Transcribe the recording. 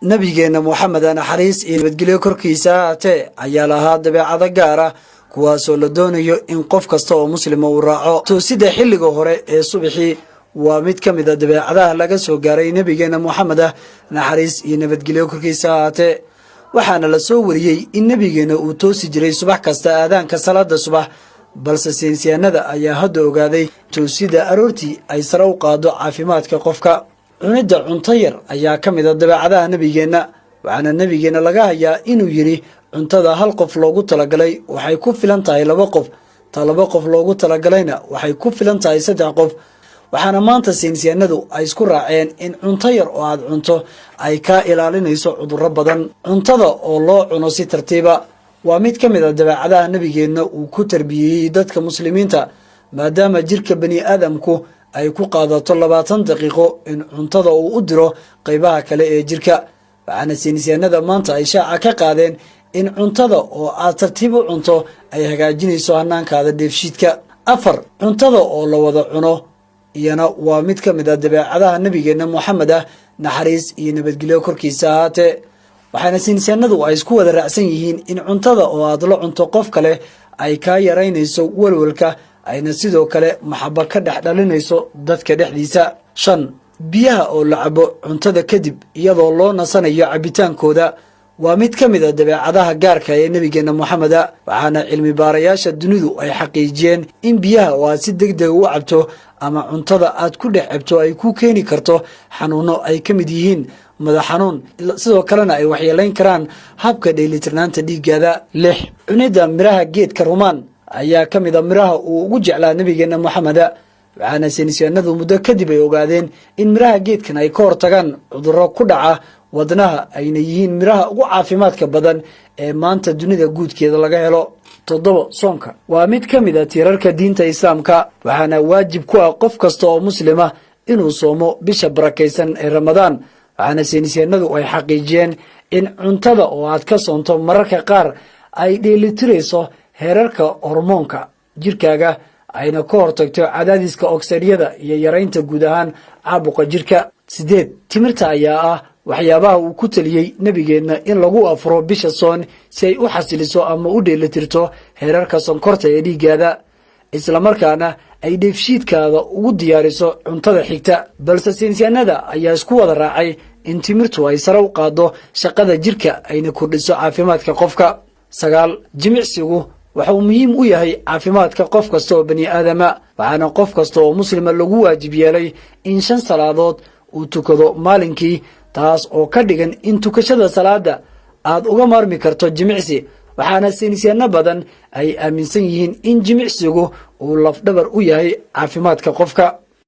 nabigeena Muhammad naxariis iyo nabadgelyo korkiisa ahaatee ayaa lahaa dabeecado gaar ah kuwaasoo la doonayo in qof kasta oo muslim uu raaco toosida xilliga hore ee subaxii waa mid ka mid ah dabeecadaha laga soo gaaray nabigeena Muhammad naxariis iyo nabadgelyo korkiisa ahaatee waxaana la soo wariyay in nabigeena uu toosi jiray subax kasta aadaanka salaada subax balse saynisyahannada ayaa hadda ogaaday toosida aroortii ay sare u qaado caafimaadka qofka cunida cunto yar ayaa ka mid ah dabeecadaha nabigeena waxaana nabigeena laga hayaa inuu yiri cuntada hal qof loogu talagalay waxay ku filan tahay laba qof laba qof loogu talagalayna waxay ku filan tahay saddex qof waxaana maanta saynisyahannadu ay isku raaceen in cunto yar oo aad cunto ay ka ilaalinayso cudurro badan cuntada oo loo cuno si tartiiba waa mid ka mid ah dabeecadaha nabigeena uu ku tarbiyay dadka muslimiinta maadaama jirka bani aadamku ay ku qaadato 20 daqiiqo in cuntada uu u diro qaybaha kale ee jirka waxaana saynisyahannada maanta ay shaaca ka qaadeen in cuntada oo aad tartiib u cunto ay hagaajinayso hanaankaada dheefshiidka afar cuntada oo la wada cuno iyana waa mid ka mid ah dabeecadaha nabigeena Muhammad naxariis iyo nabadgelyo korkiisa ahaatee waxaana saynisyahannadu ay isku wada raacsan yihiin in cuntada oo aad la cunto qof kale ay ka yaraynayso walwalka ayna sidoo kale maxabba ka dhalinayso dadka dhexdiisa shan biyaha oo la cabo cuntada kadib iyadoo loo nasanayo cabitaankooda waa mid ka mid ah dabeecadaha gaarka ee nabigeena Muhammad waxaana cilmi baarayaasha dunidu ay xaqiijiyeen in biyaha oo aad si degdeg u cabto ama cuntada aad ku dhex cabto ay ku keeni karto xanuuno ay ka mid yihiin madax xanuun sidoo kalena ay waxyeelayn karaan habka dheelitirnaanta dhiiggaada lix cunida miraha geedka rumaan ayaa ka mid ah miraha uu ugu jeclaa nabigeena Muhammad waxaana saynisyahannadu muddo kadib ay ogaadeen in miraha geedkan ay ka hortagaan cudurro ku dhaca wadnaha ayna yihiin miraha ugu caafimaadka badan ee maanta dunida guudkeeda laga helo toddoba soonka waa mid ka mid ah tiirarka diinta islaamka waxaana waajib ku ah qof kasta oo muslima inuu soomo bisha barakaysan ee Ramadaan waxaana saynisyahannadu ay xaqiijiyeen in cuntada oo aad ka soonto mararka qaar ay dheelitirayso heerarka hormoonka jirkaaga ayna ka hortagto cadaadiska oksidiyada iyo yaraynta guud ahaan caabuqa jirka sideed timirta ayaa ah waxyaabaha uu ku taliyay nabigeena in lagu afuro bisha soon si ay u xasiliso ama u dheelitirto heerarka sonkorta ee dhiiggaada isla markaana ay dheefshiidkaada ugu diyaariso cuntada xigta balse saynisyahannada ayaa isku wada raacay in timirtu ay sare u qaado shaqada jirka ayna kordhiso caafimaadka qofka sagaal jimicsigu waxa uu muhiim u yahay caafimaadka qof kasta oo bani aadama waxaana qof kasta oo muslima lagu waajib yeelay in 5 salaadood uu tukado maalinkii taas oo ka dhigan in tukashada salaada aad uga maarmi karto jimicsi waxaana saynisyahano badan ay aaminsan yihiin in jimicsigu uu lafdhabar u yahay caafimaadka qofka